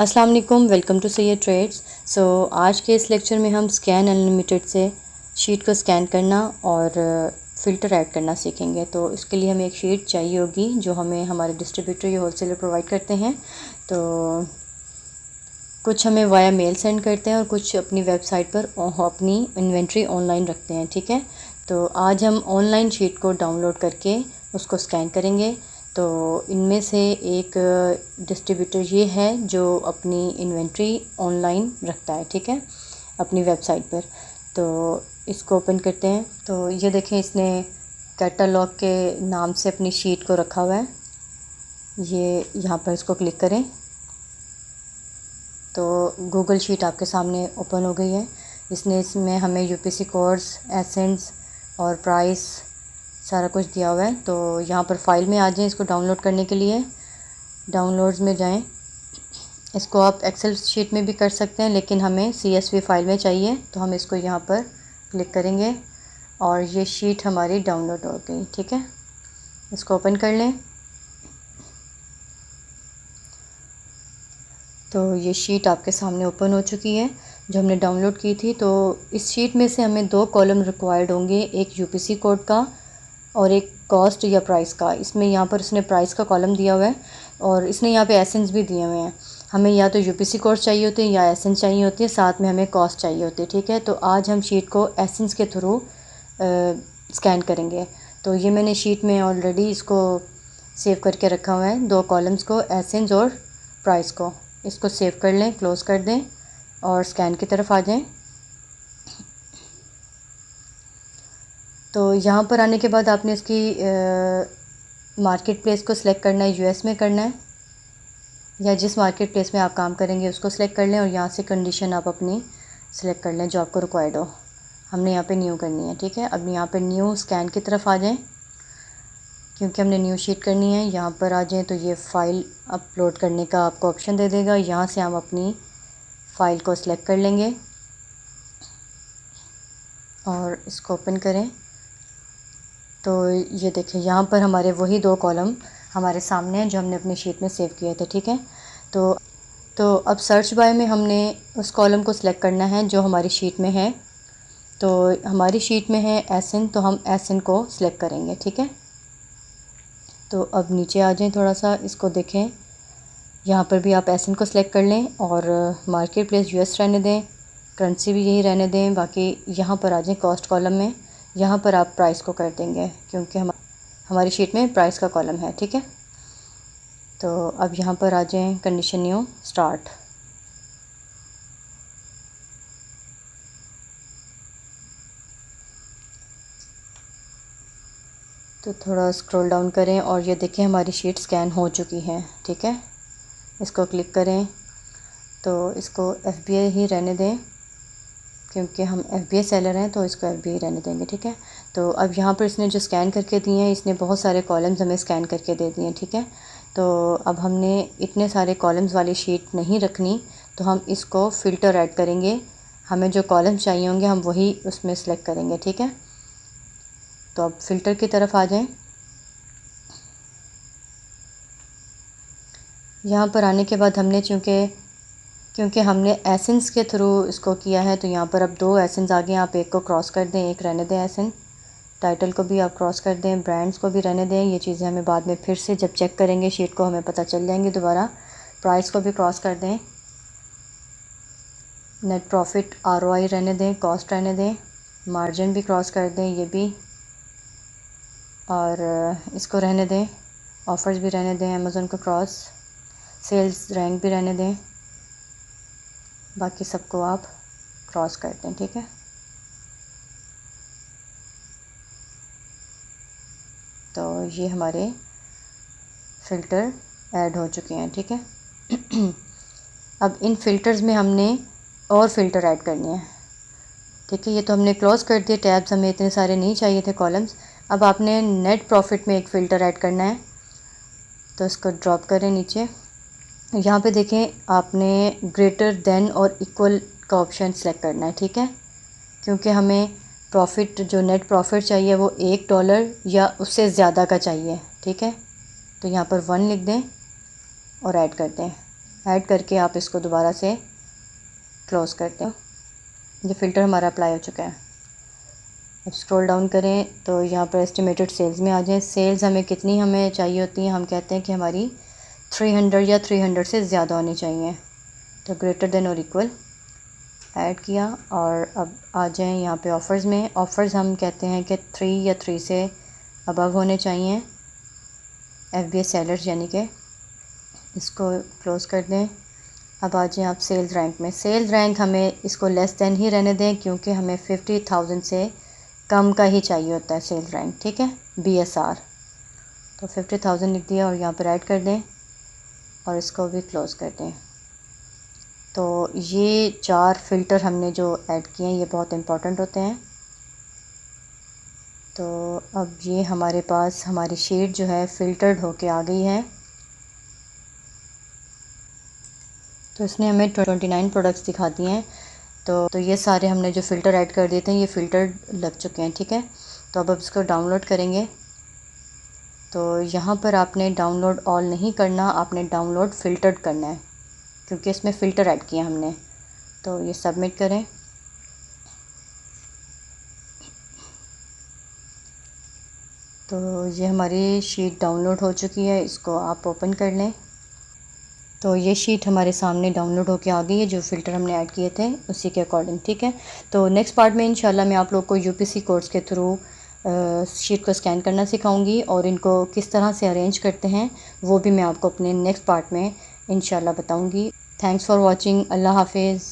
अस्सलाम वालेकुम, welcome to Syed trades. आज के इस लेक्चर में हम स्कैन अनलिमिटेड से शीट को स्कैन करना और फ़िल्टर ऐड करना सीखेंगे। तो इसके लिए हमें एक शीट चाहिए होगी जो हमें हमारे डिस्ट्रीब्यूटर या होलसेलर प्रोवाइड करते हैं। तो कुछ हमें वाया मेल सेंड करते हैं और कुछ अपनी वेबसाइट पर अपनी इन्वेंट्री ऑनलाइन रखते हैं, ठीक है। तो आज हम ऑनलाइन शीट को डाउनलोड करके उसको स्कैन करेंगे। तो इनमें से एक डिस्ट्रीब्यूटर ये है जो अपनी इन्वेंट्री ऑनलाइन रखता है, ठीक है, अपनी वेबसाइट पर। तो इसको ओपन करते हैं। तो ये देखें, इसने कैटलॉग के नाम से अपनी शीट को रखा हुआ है। ये यहाँ पर इसको क्लिक करें तो गूगल शीट आपके सामने ओपन हो गई है। इसमें हमें यूपीसी कोड्स, एसेंस और प्राइस सारा कुछ दिया हुआ है। तो यहाँ पर फाइल में आ जाएं इसको डाउनलोड करने के लिए। डाउनलोड्स में जाएं। इसको आप एक्सेल शीट में भी कर सकते हैं, लेकिन हमें CSV फाइल में चाहिए, तो हम इसको यहाँ पर क्लिक करेंगे और ये शीट हमारी डाउनलोड हो गई, ठीक है। इसको ओपन कर लें। तो ये शीट आपके सामने ओपन हो चुकी है जो हमने डाउनलोड की थी। तो इस शीट में से हमें 2 कॉलम रिक्वायर्ड होंगे, एक यूपीसी कोड का और एक कॉस्ट या प्राइस का। इसमें यहाँ पर इसने प्राइस का कॉलम दिया हुआ है और इसने यहाँ पे एसेंस भी दिए हुए हैं। हमें या तो यूपीसी कोड चाहिए होते हैं या एसेंस चाहिए होती है, साथ में हमें कॉस्ट चाहिए होती है, ठीक है। तो आज हम शीट को एसेंस के थ्रू स्कैन करेंगे। तो ये मैंने शीट में ऑलरेडी इसको सेव करके रखा हुआ है, 2 कॉलम्स को, एसेंस और प्राइस को। इसको सेव कर लें, क्लोज़ कर दें और स्कैन की तरफ आ जाएं। तो यहाँ पर आने के बाद आपने इसकी मार्केट प्लेस को सिलेक्ट करना है, US में करना है या जिस मार्केट प्लेस में आप काम करेंगे उसको सिलेक्ट कर लें और यहाँ से कंडीशन आप अपनी सिलेक्ट कर लें जो आपको रिक्वायर्ड हो। हमने यहाँ पे न्यू करनी है, ठीक है। अब यहाँ पे न्यू स्कैन की तरफ आ जाएं क्योंकि हमने न्यू शीट करनी है। यहाँ पर आ जाएं तो ये फ़ाइल अपलोड करने का आपको ऑप्शन दे देगा। यहाँ से हम अपनी फ़ाइल को सिलेक्ट कर लेंगे और इसको ओपन करें। तो ये देखें, यहाँ पर हमारे वही 2 कॉलम हमारे सामने हैं जो हमने अपनी शीट में सेव किए थे, ठीक है। तो अब सर्च बाय में हमने उस कॉलम को सिलेक्ट करना है जो हमारी शीट में है। तो हमारी शीट में है एसएन, तो हम एसएन को सिलेक्ट करेंगे, ठीक है। तो अब नीचे आ जाएं, थोड़ा सा इसको देखें। यहाँ पर भी आप एसएन को सिलेक्ट कर लें और मार्केट प्लेस US रहने दें, करेंसी भी यही रहने दें। बाकी यहाँ पर आ जाएं कॉस्ट कॉलम में, यहाँ पर आप प्राइस को कर देंगे क्योंकि हमारी शीट में प्राइस का कॉलम है, ठीक है। तो अब यहाँ पर आ जाएं, कंडीशन न्यू स्टार्ट। तो थोड़ा स्क्रॉल डाउन करें और ये देखें हमारी शीट स्कैन हो चुकी है, ठीक है। इसको क्लिक करें। तो इसको FBA ही रहने दें क्योंकि हम FBA सेलर हैं, तो इसको FBA रहने देंगे, ठीक है। तो अब यहाँ पर इसने जो स्कैन करके दिए हैं, इसने बहुत सारे कॉलम्स हमें स्कैन करके दे दिए हैं, ठीक है। तो अब हमने इतने सारे कॉलम्स वाली शीट नहीं रखनी, तो हम इसको फ़िल्टर ऐड करेंगे। हमें जो कॉलम्स चाहिए होंगे हम वही उसमें सेलेक्ट करेंगे, ठीक है। तो अब फ़िल्टर की तरफ आ जाएं। यहाँ पर आने के बाद हमने क्योंकि हमने एसेंस के थ्रू इसको किया है, तो यहाँ पर अब 2 एसेंस आ गए। आप एक को क्रॉस कर दें, एक रहने दें एसेंस। टाइटल को भी आप क्रॉस कर दें, ब्रांड्स को भी रहने दें। ये चीज़ें हमें बाद में फिर से जब चेक करेंगे शीट को हमें पता चल जाएंगी दोबारा। प्राइस को भी क्रॉस कर दें, नेट प्रॉफिट ROI रहने दें, कॉस्ट रहने दें, मार्जिन भी क्रॉस कर दें ये भी, और इसको रहने दें, ऑफ़र्स भी रहने दें, अमेज़न को क्रॉस, सेल्स रैंक भी रहने दें। बाकी सबको आप क्रॉस कर दें, ठीक है। तो ये हमारे फ़िल्टर ऐड हो चुके हैं, ठीक है। अब इन फ़िल्टर्स में हमने और फ़िल्टर ऐड करने हैं, ठीक है। ये तो हमने क्लोज़ कर दिए टैब्स, हमें इतने सारे नहीं चाहिए थे कॉलम्स। अब आपने नेट प्रॉफिट में एक फ़िल्टर ऐड करना है, तो इसको ड्रॉप करें नीचे। यहाँ पे देखें, आपने ग्रेटर देन और इक्वल का ऑप्शन सेलेक्ट करना है, ठीक है, क्योंकि हमें प्रॉफिट जो नेट प्रॉफिट चाहिए वो $1 या उससे ज़्यादा का चाहिए, ठीक है। तो यहाँ पर 1 लिख दें और ऐड कर दें। ऐड करके आप इसको दोबारा से क्लोज़ करते हो। ये फ़िल्टर हमारा अप्लाई हो चुका है। अब स्क्रॉल डाउन करें तो यहाँ पर एस्टिमेटेड सेल्स में आ जाएं। सेल्स हमें कितनी हमें चाहिए होती हैं, हम कहते हैं कि हमारी 300 या 300 से ज़्यादा होनी चाहिए। तो ग्रेटर देन और इक्वल ऐड किया और अब आ जाएं यहाँ पे ऑफ़र्स में। ऑफ़र्स हम कहते हैं कि 3 या 3 से अबव होने चाहिए। FBA सेलर्स यानी कि इसको क्लोज़ कर दें। अब आ जाएं आप सेल्स रैंक में। सेल्स रैंक हमें इसको लेस देन ही रहने दें क्योंकि हमें 50,000 से कम का ही चाहिए होता है सेल्स रैंक, ठीक है, BSR। तो 50,000 लिख दिया और यहाँ पर ऐड कर दें और इसको भी क्लोज़ कर दें। तो ये 4 फ़िल्टर हमने जो ऐड किए हैं ये बहुत इम्पोर्टेंट होते हैं। तो अब ये हमारे पास हमारी शीट जो है फ़िल्टर्ड होके आ गई है। तो इसने हमें 29 प्रोडक्ट्स दिखा दिए हैं। तो ये सारे हमने जो फ़िल्टर ऐड कर दिए थे ये फ़िल्टर लग चुके हैं, ठीक है। तो अब इसको डाउनलोड करेंगे। तो यहाँ पर आपने डाउनलोड ऑल नहीं करना, आपने डाउनलोड फ़िल्टर्ड करना है क्योंकि इसमें फ़िल्टर ऐड किया हमने। तो ये सबमिट करें। तो ये हमारी शीट डाउनलोड हो चुकी है, इसको आप ओपन कर लें। तो ये शीट हमारे सामने डाउनलोड होके आ गई है, जो फ़िल्टर हमने ऐड किए थे उसी के अकॉर्डिंग, ठीक है। तो नेक्स्ट पार्ट में इंशाल्लाह मैं आप लोग को UPC कोड्स के थ्रू शीट को स्कैन करना सिखाऊंगी और इनको किस तरह से अरेंज करते हैं वो भी मैं आपको अपने नेक्स्ट पार्ट में इंशाल्लाह बताऊंगी। Thanks for watching. अल्लाह हाफिज़।